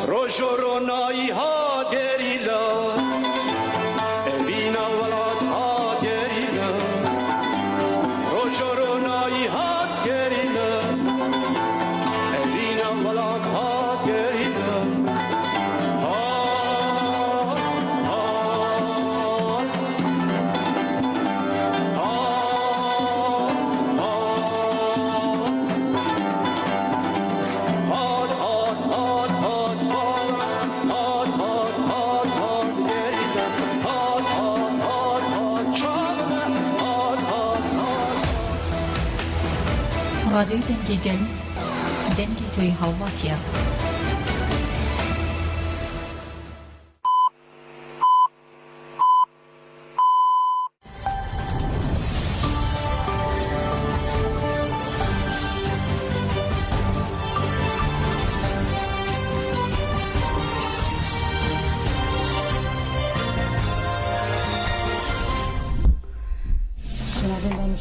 Rojoronai ha gerila, evina valat ha gerila. Rojoronai ha gerila, evina valat ha gerila. Ha ha ha راديو دنجيجن دنجي توي هاواتيا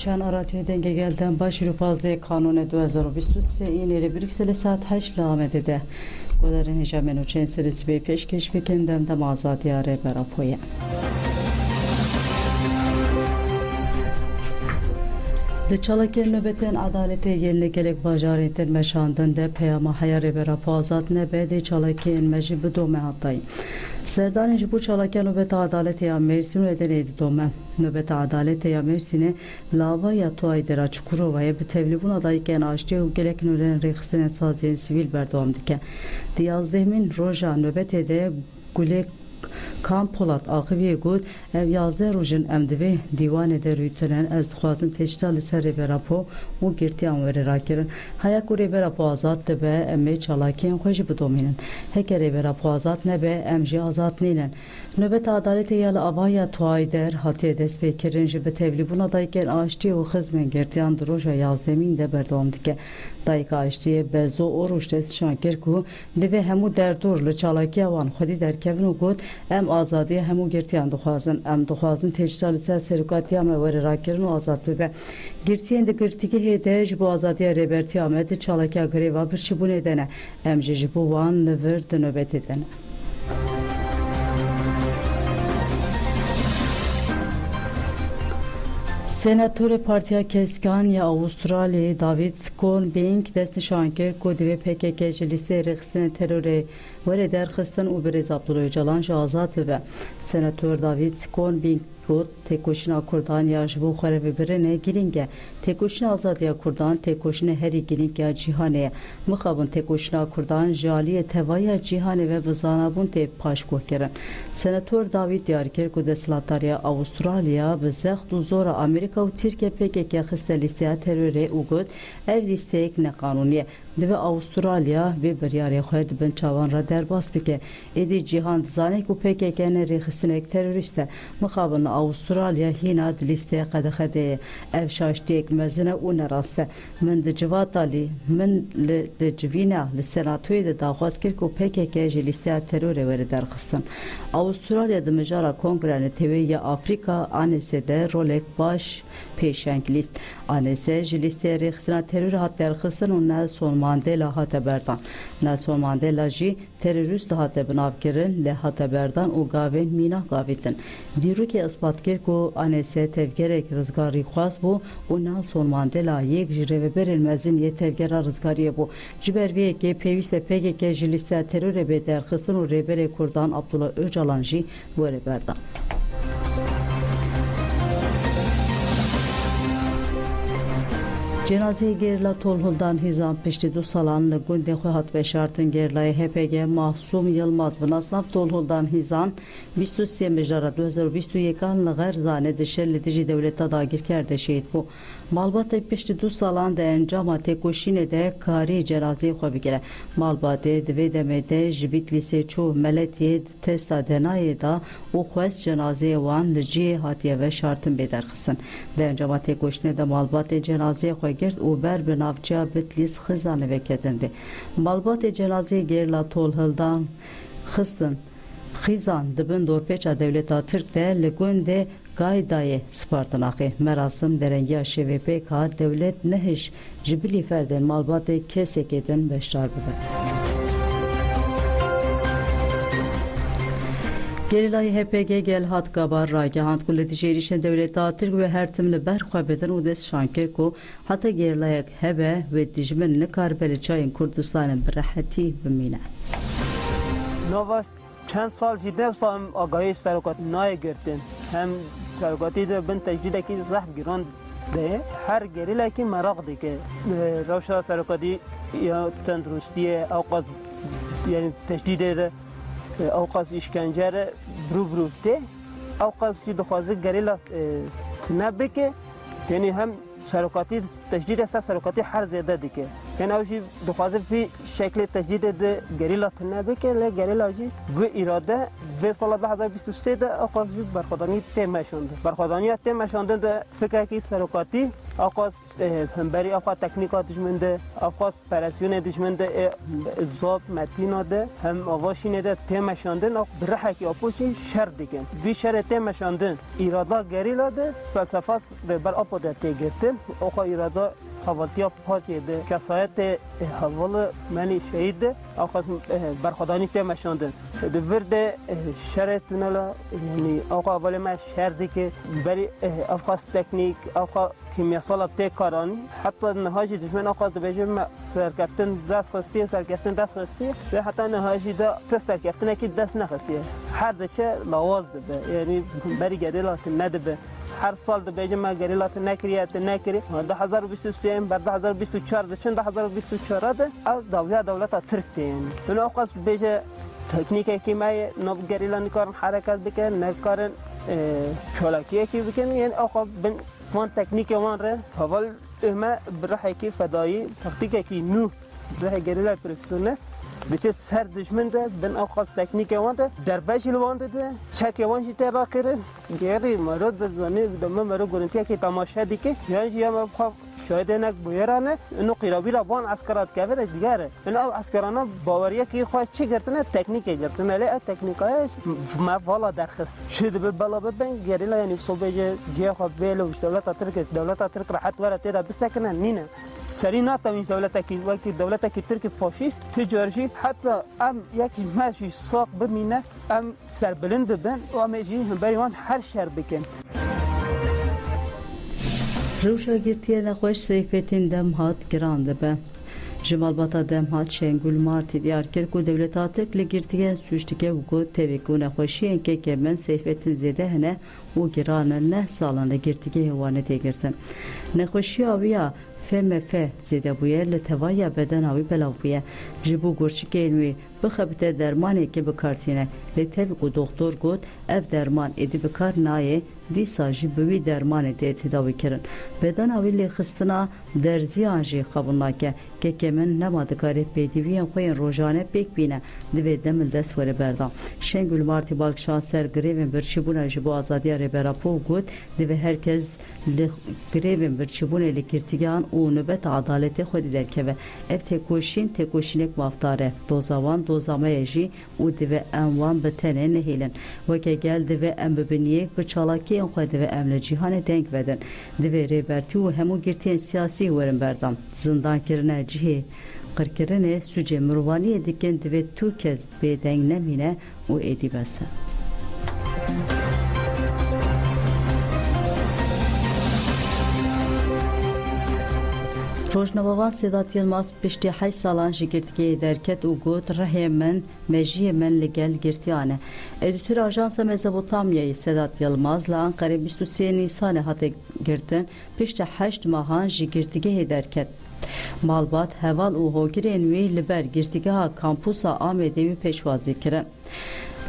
Çan Radyo Denge gelden başvuru fazla kanunu 2023 اینه بریکسل ساعت 8 لامده گذرن جامعه چند سرچ به پیشکش بکندم دم آزادی آره برا پویه د çalakir nöbetin adalete yerine gelek bacarıntır meşandın de peyama hayare bera azat nebe de çalakir meji bu dome hatay. Serdaneci bu çalakir nöbet adalete ya Mersin'u eden edi dome. Nöbet adalete ya Mersin'e lava ya tuaydera Çukurova'ya bir tevlibun adayken açtığı gelek nören reksene saziyen sivil berdoğam dike. Diyazdehmin roja nöbet ede gulek Kam Polat akıviye gud ev yazda rojun emdive divan eder rütenen ez dixwazim teştal ser reverapo u girtiyan vere rakirin hayak u reverapo azat de be emme çalakien xoji bidominin heke reverapo azat ne be emji azat nilen nöbet adalete yalı avaya tuayder hatiye despekirin jibe tevlibun adayken açtığı u xizmen girtiyan droja yazdemin de berdom dike dayka açtığı bezo oruç des şankir ku deve hemu derdurlu çalakiya van xodi derkevin u gud em azadiye hemu girtiyan dixwazin em dixwazin teştal ser serukatiya me vere rakirin u azat bebe girtiyen de girtiki hede ji bu azadiye rebertiya me de çalakiya greva bir çi bu nedene em ji bu van nevir de nöbet edene Senatör Partiya Keskanya Avustralya David Skolbing dest şanker kod ve PKK liste registre teröre ve derxistan u berez Abdullah Öcalan azat ve Senatör David Skolbing kod tekoşina Kurdan ya bu xarebe birine giringe tekoşina azadiya Kurdan tekoşina heri giringe cihane mixabun tekoşina Kurdan jaliye tevaya cihane ve vizanabun te paşkoh keren Senatör David Diyarker kod Slatariya Avustralya ve zextu zora Amerika u Türkiye PKK xiste listeye teröre u god ev listeyek ne kanuniye ve Avustralya ve biryarı xwed bin çavan ra derbas bike edi cihan zanek u PKK ne rexistinek teröriste mixabun Avustralya hina listeye qadexede ev şaştiyek mezine u neraste min de civatali min de civina li senatoy de daxwaz kir ku PKK ji listeye teröre vere derxistin Avustralya de mijara kongrene teviye Afrika anesede rolek baş peşenk list anese ji listeye rexistina terör hat derxistin u Nelson Mandela hateberdan Nelson Mandela ji terörist hatebenav kirin le hateberdan u gavin mina gavitin diru ki ispat kir ku anese tevgerek rızgari xwas bu u Nelson Mandela yek ji reveber elmezin ye tevgera rızgariye bu ciberviye ki peviste PKK ji listeye terör be derxistin u rebere Kurdan Abdullah Öcalan ji vere berdan Cenaze gerla tolhuldan hizam pişti du salan günde xuhat ve şartın gerlayı HPG Mahsum Yılmaz ve nasnaf tolhuldan hizan 23 mejara 2021 lıgar zane dişerli dici devlete dagir kerde şehit bu. Malbate pişti du salan da encama tekoşine de kari cenaze xo bigire. Malbate dve demede jibit lise çu meletiye testa denaye da o xwes cenaze wan lci hatiye ve şartın bederxistin. De encama tekoşine de malbate cenaze xo gert u ber bi navçeya Bitlis xizane veketindi. Malbate cenaze gerla tolhuldan xistin xizan dibin dorpêça dewleta Tirk de li gundê Gaydayê Spartanaqê merasim derengiya ŞVP ka dewlet nehiş ji bilî ferdên malbatê kesekê din beşdar bibe. Gerilayê HPG gel hat gabar ragihand ku li dijêrîşên dewleta Tirk ve her tim li ber xwe bidin û dest şankir ku heta gerilayek hebe wê dijmin nikaribe li çayên Kurdistanê bi rehetî bimîne. Nova چند سال جدی سام آگاهی سرکات نای گرفتن هم سرکاتی ده بن تجدید کی زحب گران ده هر گریلا کی مراق دی که روشا سرکاتی یا تندرستی اوقات یعنی تجدید ده اوقات işkence برو ده اوقات چی دخوازه گریلا نبه که یعنی هم سرکاتی تجدید اساس سرکاتی هر زیاده دی که یعنی اوشی دخوازه فی شکل تجدید ده گریلا تنبه که لی گریلا جی و اراده و سال 2023 ده آقاز برخوادانی تیمشانده برخوادانی تیمشانده ده فکر که سرکاتی آقاز بری آقاز تکنیکات دشمنده آقاز پرسیون دشمنده زاب متینا ده هم آواشینه ده تیمشانده بره که آپوشی شر دیگن وی شر تیمشانده اراده گریلا ده فلسفه بر آپو ده تیگرتن آقا اراده حوالتیا پاتیه ده کسایت حوال منی شهید ده آقا برخوادانی تیمشاندن ده ورد شر تونلا یعنی آقا اول ما شهر دی که بری افقاس تکنیک آقا کیمیاسال تی کارانی حتی نهاجی دشمن آقا ده بجم سرکفتن دست خستی سرکفتن دست خستی و حتی نهاجی ده تست سرکفتن کی دست نخستی هر دچه لواز ده یعنی بری گریلات نده به هر سال ده بیجم ما گریلات نکریه نکری 2023 بر 2024 ده چند 2024 ده دولت ترک ده یعنی اون اوقات بیجه تکنیکی که ما نوب گریلا نکارن حرکت بکن نکارن چالاکیه کی بکن یعنی اوقات بن فان تکنیک وان ره اول ما برای کی فدایی تاکتیکی کی نو برای گریلا پروفسیونل دیگه سر دشمن ده بن اوقات تکنیک وان ده در باشی لوان ده چک وان جیت را کرده گری مرد زنی دم مرد گرنتی که تماشا دیگه یعنی یا ما شاید نک بیارانه اینو قرابی را بان عسکرات کبیر دیگره اینو عسکرانا باوریه که خواهد چی گرتنه تکنیکی گرتنه لی تکنیکایش ما والا درخست شد به بالا ببین گریلا یعنی صبح جه خود بیلوش دولت ترک راحت ورد تیدا بسکنن نینه سری ناتوینش دولت کی ترک فاشیست تجارشی حتی ام یکی ماشی ساق بمینه ام سربلند بن و امیجی هم بریوان هر شهر بکن Rewşagirtiye nexweş Seyfettin dem hat giran dibe. Ji malbata dem hat Şengül Martî diyar kir ku dewleta Tirk li girtiye sûcdike û ku tevî ku nexweşiyên kekemen Seyfettin zêde hene û giranin neh salan li girtikê wane têgirtin. Nexweşiya wî ya FMF zêde bûye li tevaya bedena wî belav bûye. Ji bo gurçikên wî bixebite dermanekê bikartîne. Lê tevî ku doktor got ev derman êdî bikar nayê dîsa jî bi wî dermanê tê tedawî kirin. Bedena wî lêxistina derziyan jî qebûl nake. Keke min nema dikare pêdiviyên xwe yên rojane pêk bîne divê demil dest were berdan. Şengül Martî balkişan ser grêvên birçîbûna ji bo azadiya rêberapû got divê herkes li grêvên birçîbûnê li girtigan û nûbeta adaletê xwe derkeve. Ev têkoşînek mafdar e. Dozawan dozamaya jî û divê em wan bi tenê nehêlin. Weke gel divê em bibiniyê bi çalakiyên xwe divê em li cîhanê deng vedin. Divê rêbertî û hemû girtiyên siyasî werin berdan. Zindankirine cihê qirkirinê sûcê mirovaniyê dikin divê tu kez bêdeng nemîne û êdî bese. Rojnamevan Sedat Yılmaz piştî 8 salan ji girtikiyê derket û got rehê min mejiyê min li gel girtiyane. Editör Ajansa Mezopotamyayê Sedat Yılmaz li Ankarê 23 Nîsanê hate girtin piştî 8 mahan ji girtikiyê derket. Malbat heval û hogirên wî li ber girtîgeha kampusa Amedê wî pêşwazî kirin.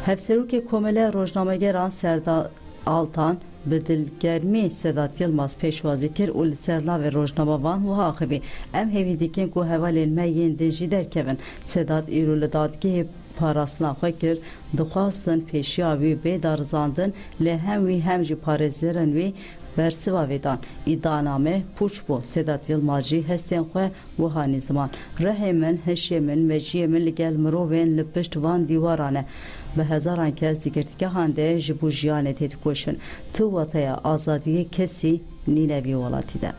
Hevserokê Komele rojnamegeran Serdar Altan bi dilgermî Sedat Yılmaz pêşwazî kir û li ser navê rojnamevan wiha axivî em hêvî dikin ku hevalên me yên din jî derkevin. Sedat îro li dadgehê parastina xwe kir dixwastin pêşiya wî bê darizandin lê hem wî hem jî parêzgerên wî bersiva vedan iddianame puç bu Sedat Yılmazcı hesten xwe wiha zaman rehemen heşyemen meciyemen li gel mirovên li pişt van dîwaran bi hezaran kes digirtgehan de ji bo jiyanê tê dikoşin tu wataya azadiyê kesî nînevî welatî de.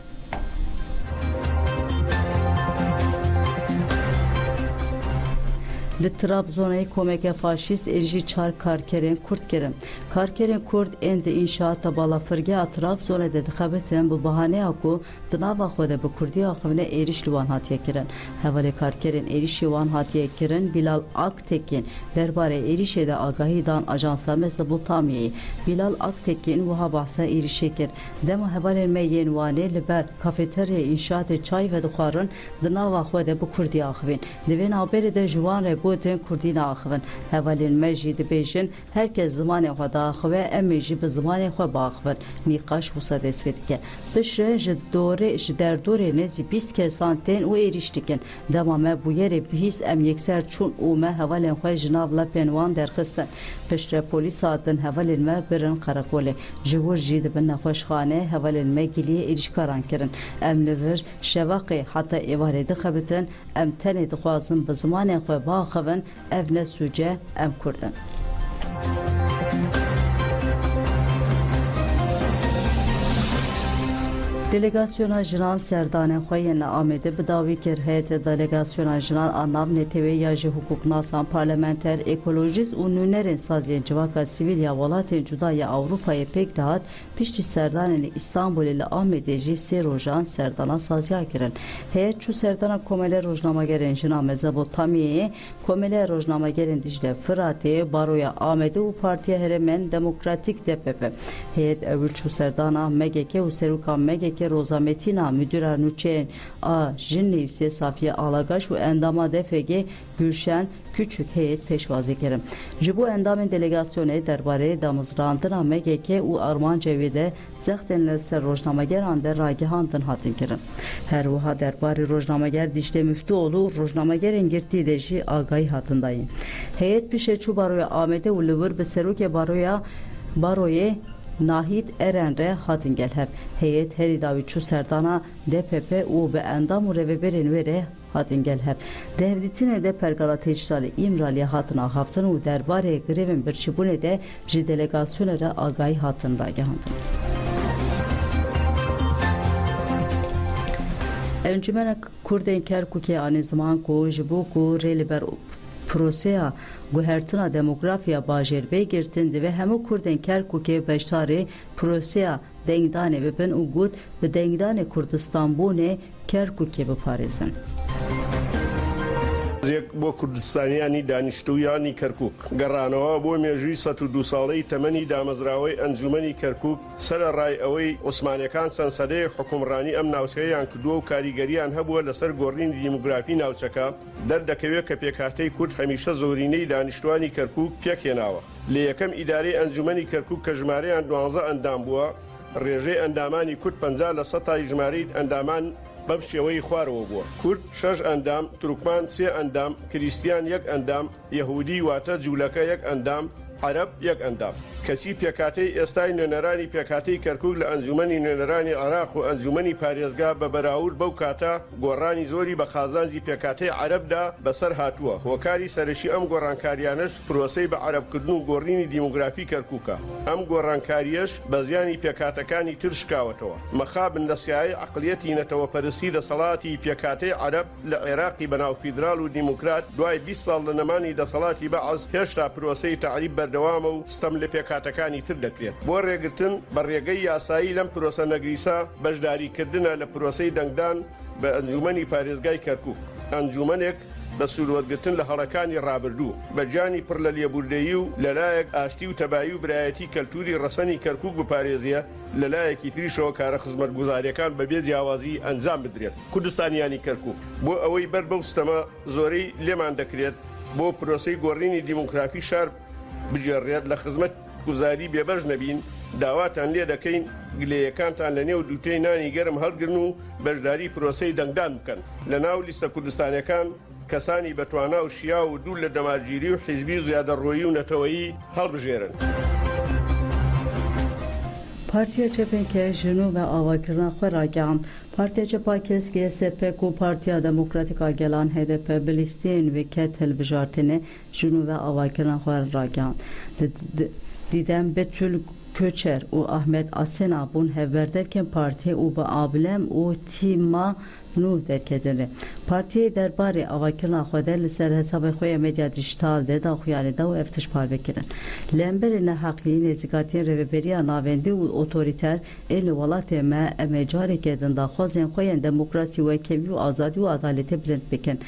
Li Trabzonê komeke faşîst êjî çar karkerên Kurd kirin. Karkerên Kurd ên di înşaata balafirgeha Trabzonê de dixebitin bi bahaneya ku di nava xwe de bi Kurdî axivine êriş li wan hatiye kirin. Hevalê karkerên êrişî wan hatiye kirin Bilal Aktekin derbarê êrişê de agahî dan Ajansa Mezopotamyayê. Bilal Aktekin wiha behsa êrişê kir. Dema hevalên me yên wanê li ber kafeteryayê înşaatê çay ve dixwarin di nava xwe de bi Kurdî axivin. Di vê navberê de ji wan re gotin Kurdî naaxivin. Hevalên me jî dibêjin herkes zimanê xwe diaxive em ê jî bi zimanê xwe biaxivin. Nîqaş wisa dest pê dike. Pişre ji derdorê nêzî 20 kesan tên û êriş dikin. Dema me bû yerê bihîst em yekser çûn û me hevalên xwe ji nav lepên wan derxistin. Piştre polîsa din hevalên me birin qereqolê. Ji wir jî dibin nexweşxane hevalên me giliyê êrişkaran kirin. Em li vir şevaqê heta êvarê dixebitin em tenê dixwazin bi zimanên xwe biaxivin ev ne sûce em Kurdin. Delegasyona jinan serdanên xwe yên li Amêdê bi dawî kir heyetê delegasyona jinan a navnetewê ya ji hukuknasan parlamenter ekolojîst û nûnerên saziyên civaka sivîl ya welatên cuda ya Ewropayê pêk dihat piştî serdanên li İstanbulê li Amêdê jî sê rojan serdana saziya kirin. Heyet çû serdana komele rojnamagerên jinan Mezopotamyayê, komele rojnamagerên Dicle Firatê, Baroya Amêdê û Partiya Herêmen Demokratîk DPP. Heyet ewil çû serdana MGK û seroka MGK Roza Metina müdüra nûçeyên a jin nivîsê Safiye Alagaş û endama DFG Gülşen Küçük heyet pêşwazî kirin. Ji bo endamên delegasyonê derbarê damizrandina MGK û Arman Cevîdê zextên li ser rojnamageran de ragihandin hatin kirin. Her wiha derbarê rojnameger Dicle Müftüoğlu rojnamegerên girtî de jî agahî hatin dayîn. Heyet pişê çû Baroya Amêdê û li wir bi serokê Baroyê Nahid Erenre hatin gelhev. Heyet herî dawî çû serdana DPP û bi endam û rêveberên wê re hatin gelhev. Devletînê de pergala tecralê İmraliyê hatin axaftin û derbarê grevên birçîbûnê de ji delegasyonê re agahî hatin ragihandin. Encûmena Kurdên Kerkûkê anî ziman ku ji bo ku rê li ber proseya guhertina demografiya bajêrbê girtin divê hemû Kurdên Kerkûkê beşdarê proseya dengdanê bibin û got bi dengdanê Kurdistan bûnê Kerkûkê biparêzin. بۆ کوردستانیانی دانیشتوویانی کەرکووک گەڕانەوە بۆ مێژووی 102 ساڵەی تەمەنی دامەزراوەی ئەنجومەنی کەرکووک سەرەڕای ئەوەی عوسمانیەکان سەنسەدەی حکومڕانی ئەم ناوچەیەیان کردووە و کاریگەریان هەبووە لەسەر گۆڕینی دیموگرافی ناوچەکە دەردەکەوێت کە پێکهاتەی کورد هەمیشە زۆرینەی دانیشتوانی کەرکووک پێکهێناوە. لە یەکەم ئیدارەی ئەنجومەنی کەرکووک کە ژمارەیان 12 ئەندام بووە ڕێژەی ئەندامانی کورد 50% ژمارەی ئەندامان بەم شێوەی خوارەوە بووە. کورد 6 ئەندام، تورکمان 3 ئەندام، کریستیان 1 ئەندام، یەهودی واتە جوولەکە 1 ئەندام، عەرەب 1 ئەندام. کەسی پێکاتەی ئێستای نوێنەرانی پێکاتەی کەرکووک لە ئەنجومەنی نوێنەرانی عێراق و ئەنجومەنی پارێزگا بە بەراورد بەو کاتە گۆڕانی زۆری بە خازانجی پێکاتەی عەرەبدا بەسەر هاتووە. هۆکاری سەرەشی ئەم گۆڕانکاریانش پرۆسەی بە عەرەبکردن و گۆڕینی دیموگرافی کەرکووکە. ئەم گۆڕانکاریەش بە زیانی پێکاتەکانی تر شکاوەتەوە. مەخابن لە سیایی عەقڵیەتی نەتەوەپەرستی دەسەڵاتی پێکاتەی عەرەب لە عێراقی بەناو فیدرال و دیموکرات دوای 20 ساڵ لە نەمانی دەسەڵاتی بەعەز هێشتا پرۆسەی تعریب بەردەوامە و ستەم لە پێکاتەکانی تر دەکرێت. بۆ ڕێگرتن بە ڕێگەی یاسایی لەم پرۆسە نەگریسا بەشداریکردنە لە پرۆسەی دەنگدان بە ئەنجومەنی پارێزگای کەرکووک. ئەنجومەنێک بە سووروەرگرتن لە هەڵەکانی ڕابردوو بە جانی پڕ لە لێبوردەیی و لەلایەک ئاشتی و تەبایی و برایەتی کەلتوری ڕەسەنی کەرکووک بپارێزیە لەلایەکی تریشەوە کارە خزمەتگوزاریەکان بەبێ جیاوازی ئەنجام بدرێت. کوردستانیانی کەرکووک بۆ ئەوەی بەر بەو ستەمە زۆرەی لێمان دەکرێت بۆ پرۆسەی گۆڕینی دیموگرافی شار بجێڕێت لە خزمەت گوزاری بێبەش نەبین داواتان لێ دەکەین گلەیەکانتان لە نێو دووتەی نانی گەرم هەڵگرن و بەشداری پرۆسەی دەنگدان بکەن. لە ناو لیستە کوردستانەکان کەسانی بەتوانا و شیا و دوور لە دەماگیری و حیزبی و زیادەڕۆیی و نەتەوەیی هەڵبژێرن. Partiya Çepenke jinu ve avakirna xwe ragihan. Partiya Çepa Keskiye SPK û Partiya Demokratîk a Gelan HDP bilîstiyên ve ket hilbijartinê jinu ve avakirna xwe ragihan. Didem Betül Köçer û Ahmet Asena bûn hevberdevkên partiyê û bi abilem û tîma nû derketin. Partiyê derbarê avakirina xwe de li ser hesabê xwe ya medya dijîtal de daxuyanê da û ev tişt parvekirin. Li emberê neheqlî nêzîkatiyên rêveberiya navendî û otorîter ê li welatê me em ê carekê din daxwazên xwe yên demokrasî wekevî û azadî û adaletê bilind bikin.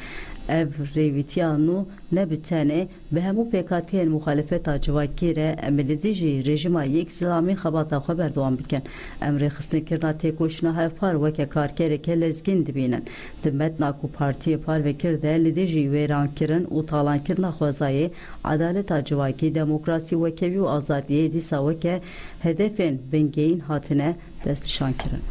Ev rêvîtiya nû ne bi tenê bi hemû pêkhatiyên muxalefeta civakî re em li dijî rejima yek Zîlamî xebata xwe berdewam bikin. Em rêxistinekirina têkoşîna hevpar weke karkereke lezgîn dibînin. Di metna ku partiyê parvekir de li dijî wêrankirin û talankirina xwezayê, adaleta civakî, demokrasî, wekevî û azadiyê dîsa weke hedefên bingehîn hatine destnîşankirin.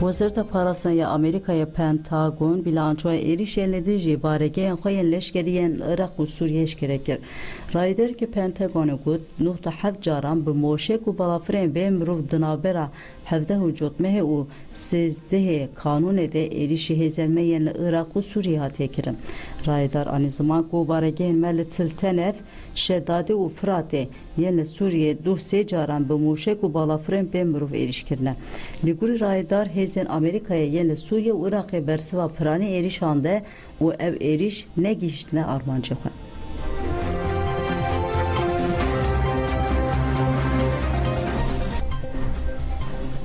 Wezareta Parastina Amerîkaya Pentagon bilançoya êrişên li dijî baregehên xwe yên leşkeriyên Iraq û Sûriye eşkere kir. Raydereke Pentagonê got 97 caran bi moşek û balafirên bê mirov di navbera 17 cotmehê û 13 kanûnê de êrişî hêzermeyên li Iraq û Sûriye hatiye kirin. Raydar anî ziman ku baregehên me li Tiltenev, Şedadê û Firatê yên li Sûriye sê caran bi moşek û balafirên bê mirov êriş kirine. Li gorî Raydar hêzên Amerîkayê yên li Sûriye û Iraqê bersiva piranî êrişan de û ev êriş negihîştine armancê xwe.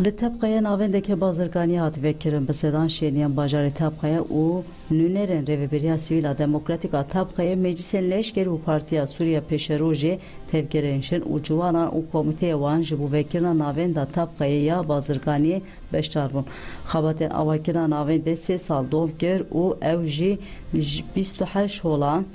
Li Tebqaya navendeke bazirganî hat vekirin bi sedan şêniyên bajarê Tebqaya û nûnerên Rêveberiya Sivîl a Demokratîk a Tebqaya meclisên leşkerî û Partiya Sûriya Pêşerojê tevgerêşin û ciwanan û komîteyê wan ji bo vekirina navenda Tebqayê ya bazirganiyê beşdar bûn. Xebatên avakirina navendê 3 sal dom kir û ew jî 28 holan,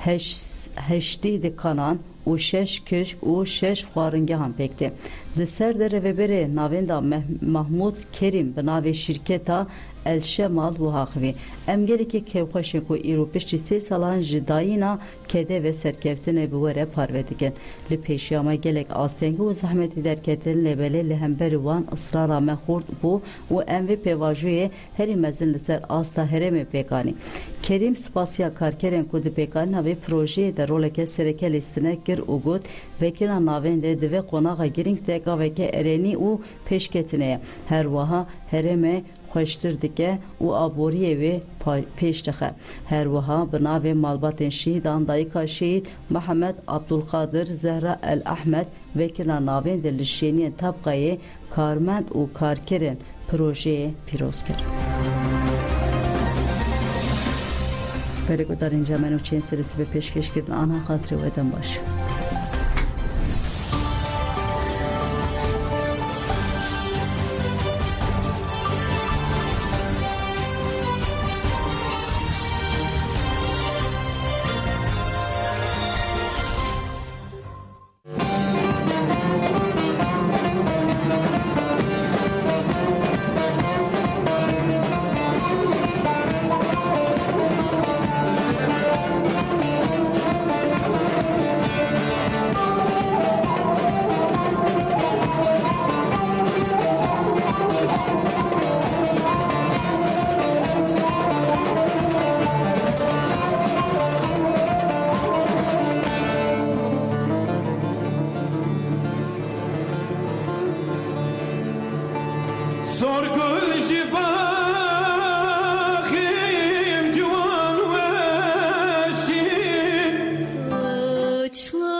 8 dikanan û 6 kişk û 6 xwaringehan pêkte. Di ser de rêveberê navenda Mahmud Kerim bi navê şîrketa Elşemal û Haxivî. Em gelekî kevxweşên ku îro piştî 3 salan ji dayîna kede ve serkeftinê bi we re parve dikin. Li pêşiya me gelek astengî û zehmetî derketin lêbelê li hemberî wan ısrara me xurt bû û em vê pêvajiyê herî mezin li ser asta herêmê pêkanî. Kerim spasiya karkerên ku di pêkanîna vê projeyê de roleke sereke lîstine kir û got vekirina navendê divê qonaxa girîng de gaveke erenî û pêşketinê ye. Her wiha herêmê xweştir dike û aboriyê wê pêş dixe. Her wiha bi navê malbatên şehîdan dayika şehîd Mihemed Abdulkadir Zehra El Ahmed vekirina navendê li şêniyên Tebqayê karmend û karkerên projeyê pîroz kir. Berêgudarên Cemen û Çên serîsî bi pêşkêşkirin ana xatirê we dem baş.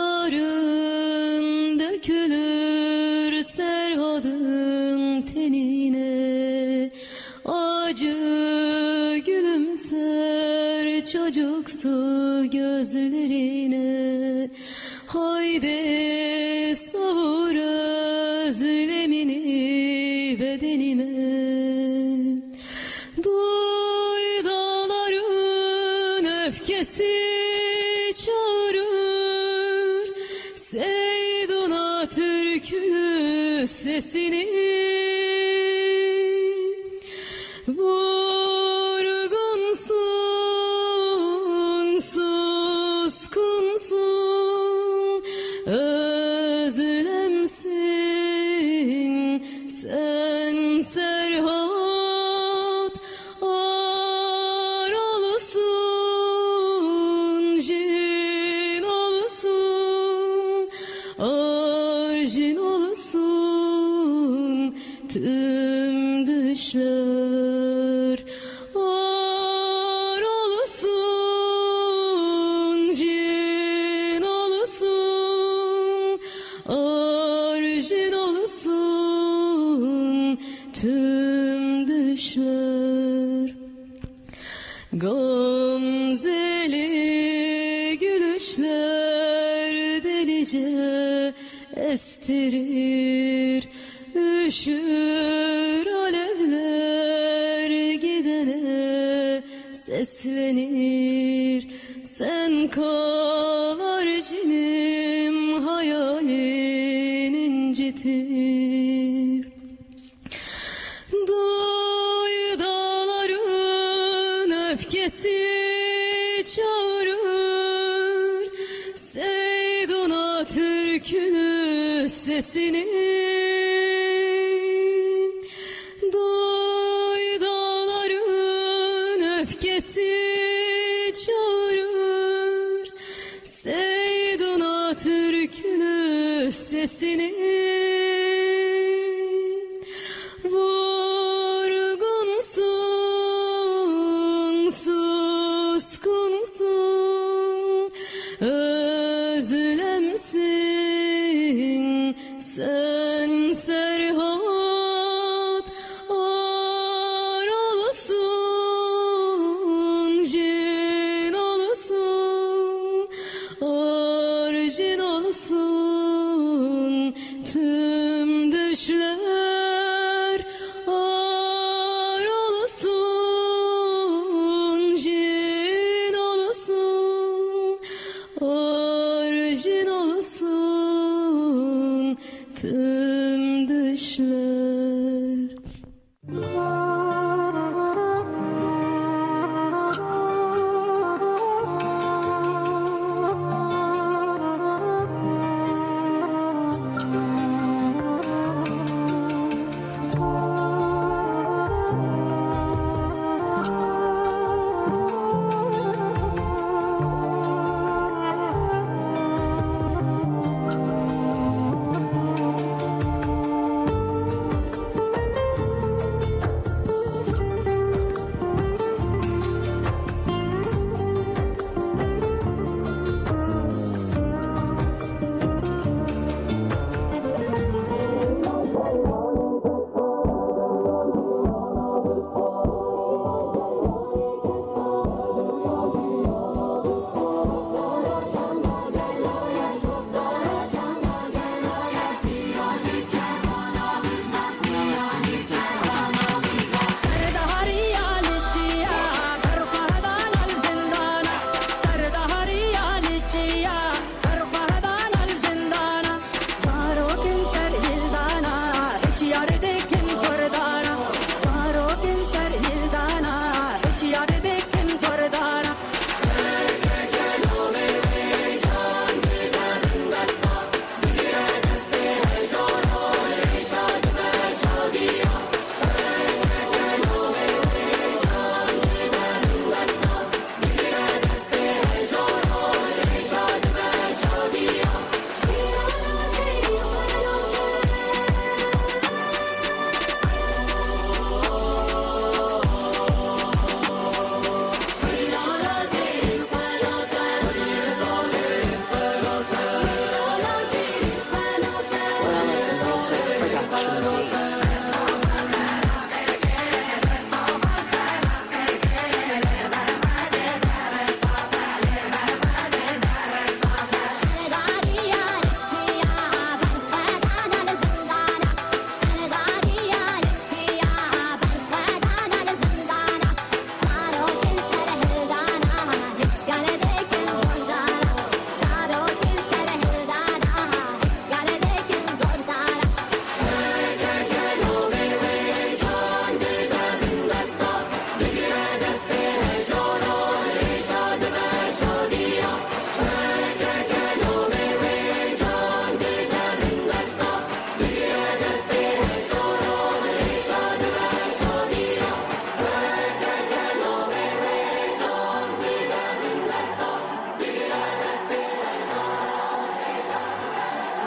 Saçların dökülür serhadın tenine, acı gülümser çocuksu gözlerine. Haydi savur özlemini bedenime. Duy dağların öfkesi çağırır Seyduna türkü sesini. Vurgunsun, suskunsun, tüm düşler ar olsun, cin olsun, arjin olsun tüm düşler. Gamzeli gülüşler delice estirir, üşür alevler gidene seslenir. Sen kal arjinim, hayalin incitir. Duy dağların öfkesi çağırır, Seyduna türkünü sesini. Duy dağların öfkesi çağırır, Seyduna türkünü sesini. Vurgunsun, suskunsun, özlemsin sen Serhat. Ar olsun, cin olsun, arjin olsun tüm düşler. Ar olsun, cin olsun, arjin olsun tüm düşler.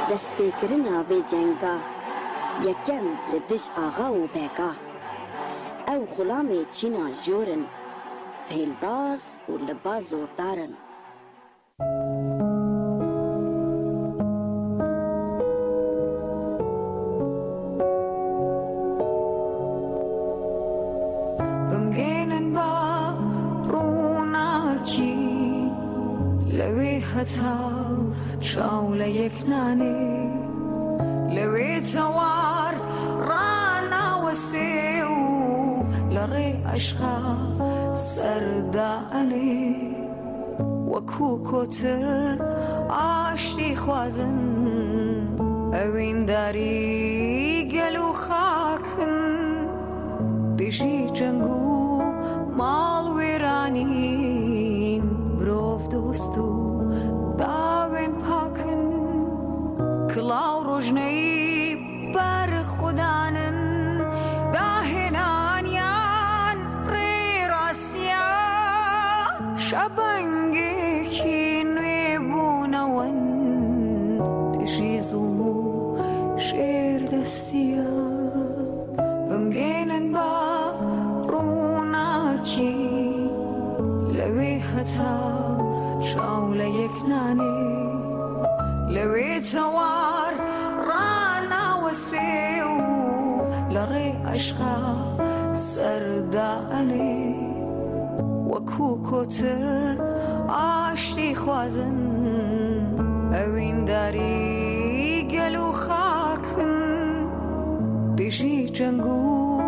destpêkirina vê cenga یکم لدش آغا و بگا او خلام چینا جورن فیلباز و لباز زوردارن بمگینن با روناکی لوی حتا شاول یک نانی لوی توار رانا وسیو لری عشقا سردانی وکو کتر آشتی خوازن اوین داری گلو خاکن دیشی جنگو مال ویرانین بروف دوستو داوین پاکن کلاو روژنی بر خدانن داهنانیان ری راستیا شبنگی کی نوی بونون دیشی ظلمو شیر دستیا بمگینن با روناکی لوی حتا شاول یک نانی لوی توار رانا وسیو لری عشقا سردانی وکو کتر آشتی خوازن اوین داری گلو خاکن دیشی جنگو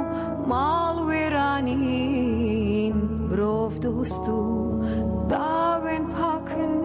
مال ویرانین بروف دوستو داوین پاکن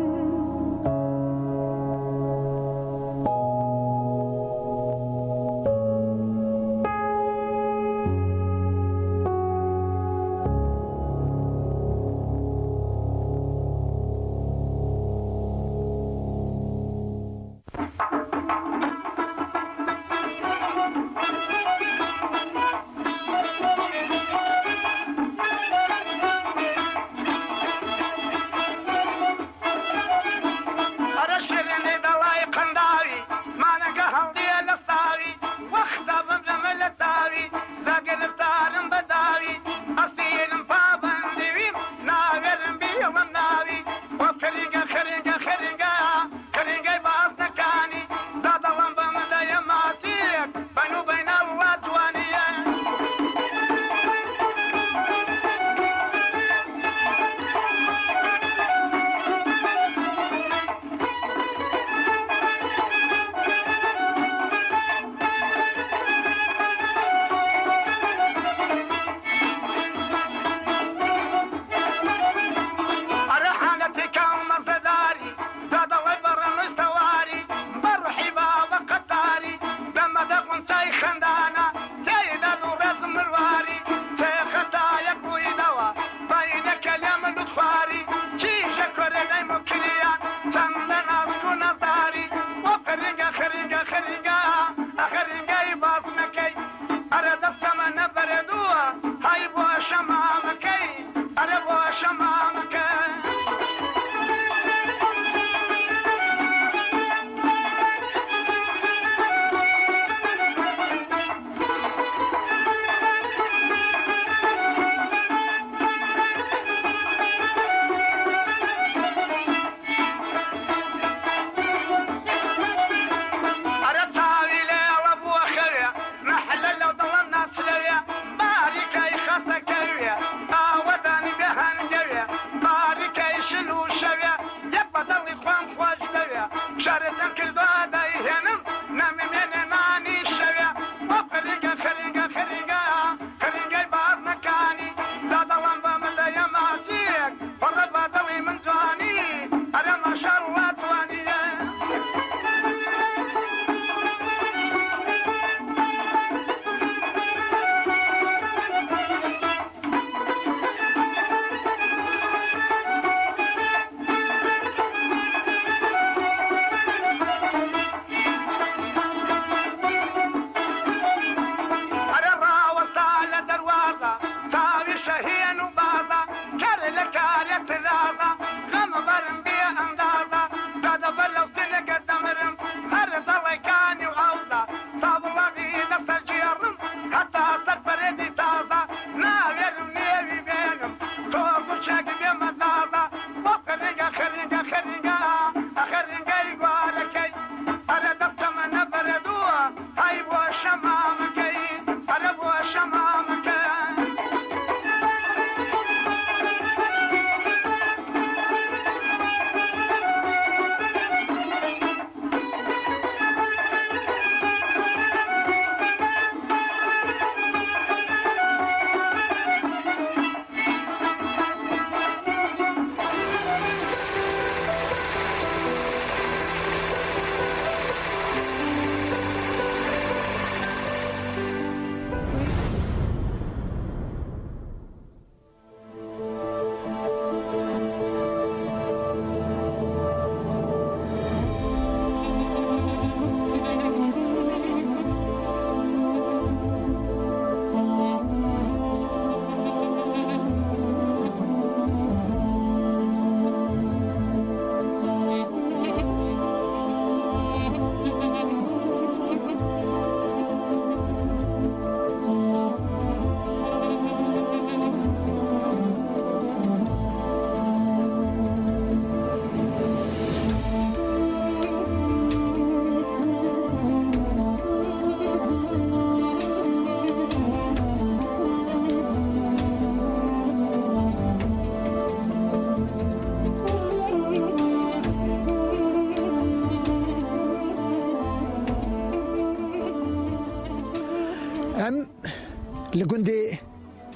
لگندی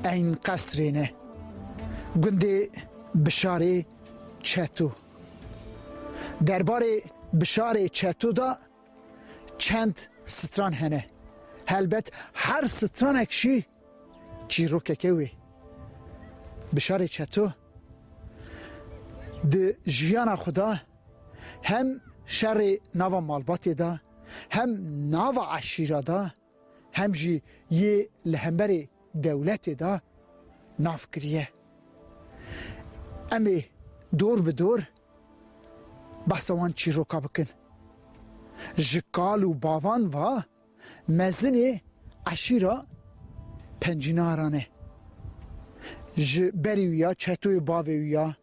این قصرینه گندی بشاره چتو درباره بشاره چتو دا چند ستران هنه هلبت هر ستران اکشی چی رو که بشاره چتو ده جیان خدا هم شر نوا مالباتی دا هم نوا عشیره دا هم جی یه لهمبر دولت دا ناف کریه امی دور به دور بحثوان چی رو که بکن جکال و باوان و مزن عشیره پنجینارانه بریویا چطوی باویویا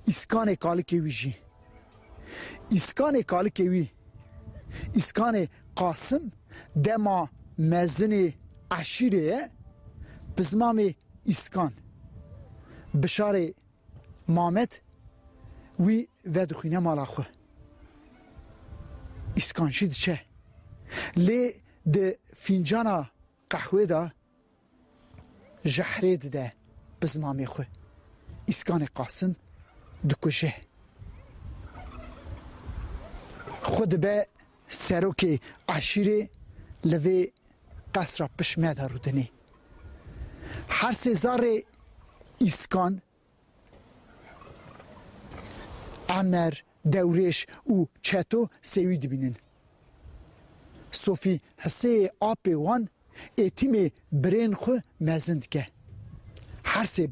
اسکان کالکی ویجی اسکان کالکی وی اسکان قاسم دما مزن عشیره بزمام اسکان بشار مامت وی ودخینه مالا خو اسکان شید چه لی ده فینجانا قهوه دا جحرید ده بزمامی خو اسکان قاسم دکوشه خود به سروک عشیره لوی قصر پشمه رو دنی هر سزار اسکان عمر دورش او چتو سوی دبینن صوفی حسه آپی وان ایتیم برین خو مزند که هر سه